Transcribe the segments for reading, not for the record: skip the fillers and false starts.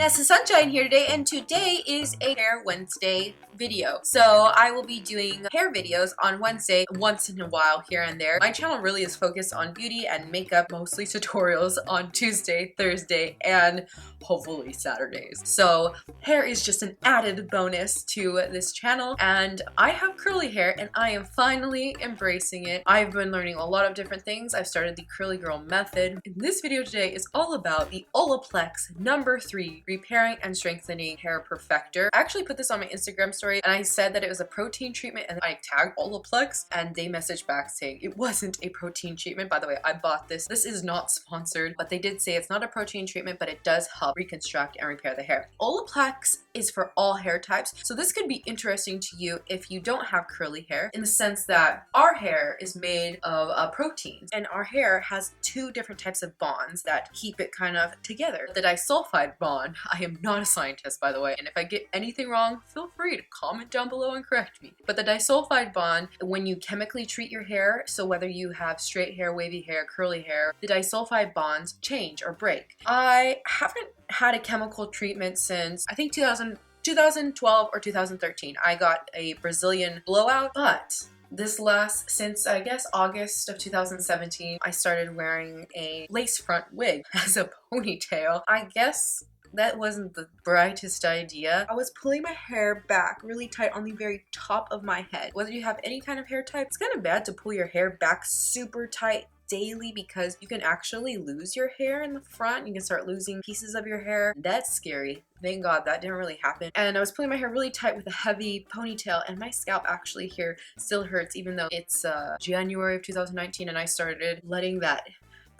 Nessa Sunshine here today, and today is a Hair Wednesday video. So I will be doing hair videos on Wednesday once in a while here and there. My channel really is focused on beauty and makeup, mostly tutorials on Tuesday, Thursday, and hopefully Saturdays. So hair is just an added bonus to this channel, and I have curly hair and I am finally embracing it. I've been learning a lot of different things. I've started the curly girl method. And this video today is all about the Olaplex No. 3 Repairing and Strengthening Hair Perfector. I actually put this on my Instagram story and I said that it was a protein treatment, and I tagged Olaplex and they messaged back saying it wasn't a protein treatment. By the way, I bought this. This is not sponsored, but they did say it's not a protein treatment, but it does help reconstruct and repair the hair. Olaplex is for all hair types, so this could be interesting to you if you don't have curly hair, in the sense that our hair is made of proteins, and our hair has two different types of bonds that keep it kind of together. The disulfide bond, I am not a scientist by the way, and if I get anything wrong, feel free to comment down below and correct me. But the disulfide bond, when you chemically treat your hair, so whether you have straight hair, wavy hair, curly hair, the disulfide bonds change or break. I haven't had a chemical treatment since I think 2012 or 2013. I got a Brazilian blowout, but since I guess August of 2017, I started wearing a lace front wig as a ponytail. I guess that wasn't the brightest idea. I was pulling my hair back really tight on the very top of my head. Whether you have any kind of hair type, it's kind of bad to pull your hair back super tight daily, because you can actually lose your hair in the front. You can start losing pieces of your hair. That's scary. Thank God that didn't really happen. And I was pulling my hair really tight with a heavy ponytail, and my scalp actually here still hurts, even though it's January of 2019 and I started letting that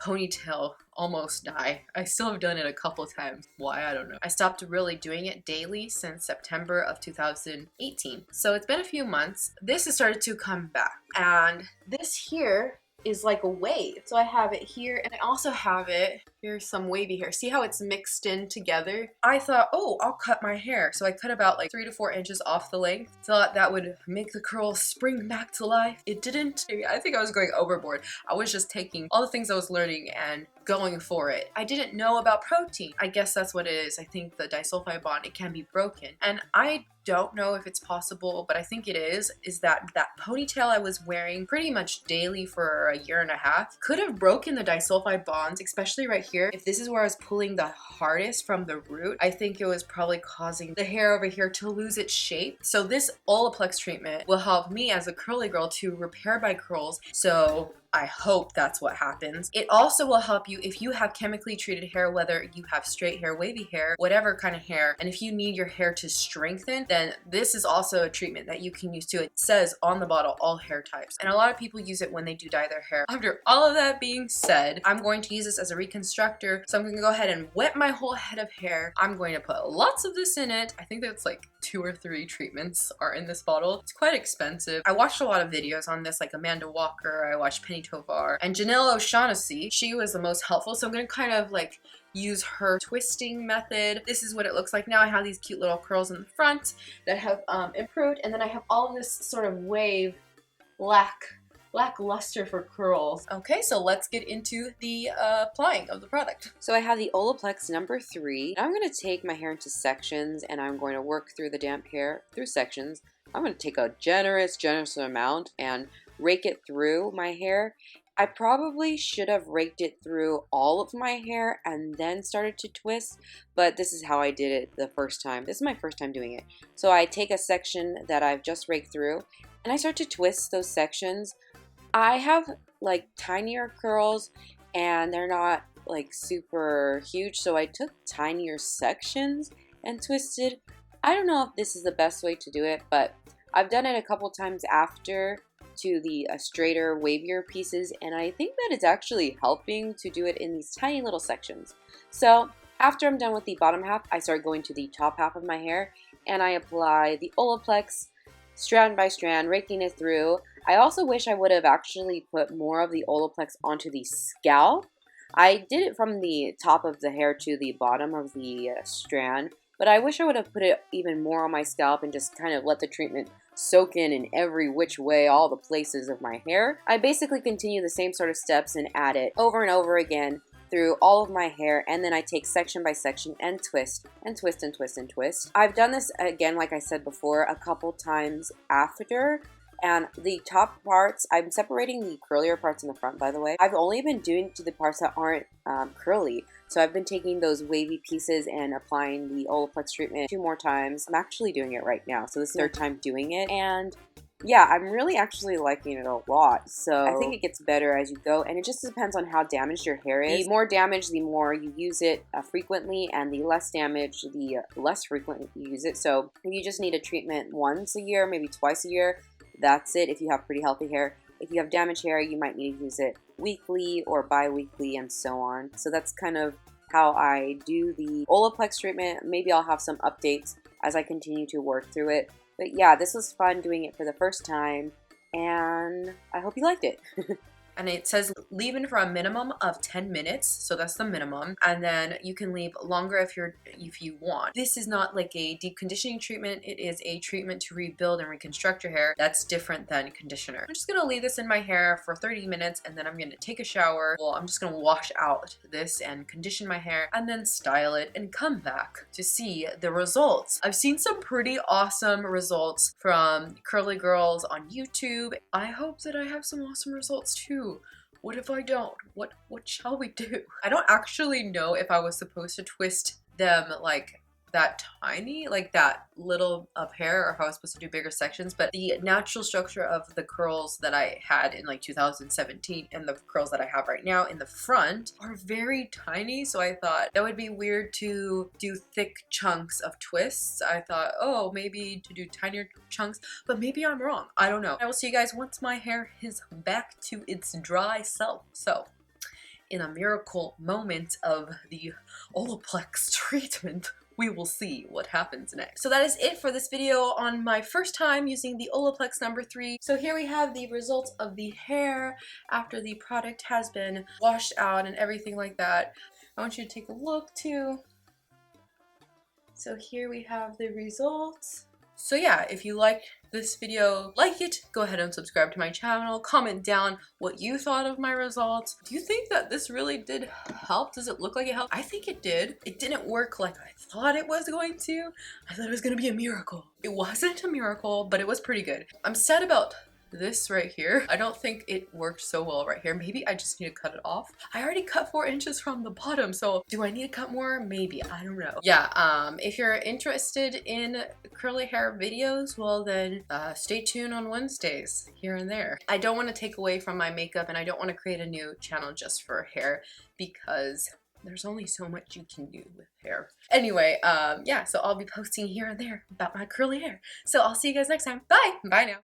ponytail almost die. I still have done it a couple times. Why? I don't know. I stopped really doing it daily since September of 2018. So it's been a few months. This has started to come back, and this here is like a wave. So I have it here, and I also have it here's some wavy hair. See how it's mixed in together? I thought, oh, I'll cut my hair. So I cut about like 3 to 4 inches off the length. Thought that would make the curls spring back to life. It didn't. I think I was going overboard. I was just taking all the things I was learning and going for it. I didn't know about protein. I guess that's what it is. I think the disulfide bond, it can be broken. And I don't know if it's possible, but I think it is that ponytail I was wearing pretty much daily for a year and a half could have broken the disulfide bonds, especially right here. If this is where I was pulling the hardest from the root, I think it was probably causing the hair over here to lose its shape. So this Olaplex treatment will help me as a curly girl to repair my curls. So I hope that's what happens. It also will help you if you have chemically treated hair, whether you have straight hair, wavy hair, whatever kind of hair, and if you need your hair to strengthen, then this is also a treatment that you can use too. It says on the bottle, all hair types, and a lot of people use it when they do dye their hair. After all of that being said, I'm going to use this as a reconstructor, so I'm going to go ahead and wet my whole head of hair. I'm going to put lots of this in it. I think that's like 2 or 3 treatments are in this bottle. It's quite expensive. I watched a lot of videos on this, like Amanda Walker, I watched Penny Tovar, and Janelle O'Shaughnessy. She was the most helpful, so I'm going to kind of like use her twisting method. This is what it looks like now. I have these cute little curls in the front that have improved, and then I have all of this sort of wave lackluster for curls. Okay, so let's get into the applying of the product. So I have the Olaplex No. 3. I'm going to take my hair into sections, and I'm going to work through the damp hair through sections. I'm going to take a generous amount and rake it through my hair. I probably should have raked it through all of my hair and then started to twist, but this is how I did it the first time. This is my first time doing it. So I take a section that I've just raked through, and I start to twist those sections. I have like tinier curls, and they're not like super huge, so I took tinier sections and twisted. I don't know if this is the best way to do it, but I've done it a couple times after to the straighter, wavier pieces, and I think that it's actually helping to do it in these tiny little sections. So after I'm done with the bottom half, I start going to the top half of my hair, and I apply the Olaplex strand by strand, raking it through. I also wish I would have actually put more of the Olaplex onto the scalp. I did it from the top of the hair to the bottom of the strand, but I wish I would have put it even more on my scalp and just kind of let the treatment soak in every which way, all the places of my hair. I basically continue the same sort of steps and add it over and over again through all of my hair, and then I take section by section and twist and twist and twist and twist. I've done this again, like I said before, a couple times after. And the top parts, I'm separating the curlier parts in the front, by the way. I've only been doing to the parts that aren't curly. So I've been taking those wavy pieces and applying the Olaplex treatment 2 more times. I'm actually doing it right now. So this is the 3rd time doing it. And yeah, I'm really actually liking it a lot. So I think it gets better as you go. And it just depends on how damaged your hair is. The more damaged, the more you use it frequently. And the less damaged, the less frequently you use it. So if you just need a treatment once a year, maybe twice a year, that's it if you have pretty healthy hair. If you have damaged hair, you might need to use it weekly or bi-weekly and so on. So that's kind of how I do the Olaplex treatment. Maybe I'll have some updates as I continue to work through it. But yeah, this was fun doing it for the first time, and I hope you liked it. And it says leave in for a minimum of 10 minutes, so that's the minimum, and then you can leave longer if you want. This is not like a deep conditioning treatment, it is a treatment to rebuild and reconstruct your hair. That's different than conditioner. I'm just gonna leave this in my hair for 30 minutes and then I'm gonna take a shower. Well, I'm just gonna wash out this and condition my hair and then style it and come back to see the results. I've seen some pretty awesome results from curly girls on YouTube. I hope that I have some awesome results too. What if I don't? What shall we do? I don't actually know if I was supposed to twist them like that tiny, like that little of hair, or if I was supposed to do bigger sections, but the natural structure of the curls that I had in like 2017 and the curls that I have right now in the front are very tiny, so I thought that would be weird to do thick chunks of twists. I thought, oh, maybe to do tinier chunks, but maybe I'm wrong. I don't know. I will see you guys once my hair is back to its dry self. So in a miracle moment of the Olaplex treatment, we will see what happens next. So that is it for this video on my first time using the Olaplex number 3. So here we have the results of the hair after the product has been washed out and everything like that. I want you to take a look too. So here we have the results. So yeah, if you liked this video, like it, go ahead and subscribe to my channel, comment down what you thought of my results. Do you think that this really did help? Does it look like it helped? I think it did. It didn't work like I thought it was going to. I thought it was gonna be a miracle. It wasn't a miracle, but it was pretty good. I'm sad about this right here. I don't think it worked so well right here. Maybe I just need to cut it off. I already cut 4 inches from the bottom, so do I need to cut more? Maybe, I don't know. Yeah, if you're interested in curly hair videos, well then stay tuned on Wednesdays here and there. I don't want to take away from my makeup and I don't want to create a new channel just for hair because there's only so much you can do with hair. Anyway, yeah, so I'll be posting here and there about my curly hair. So I'll see you guys next time. Bye! Bye now.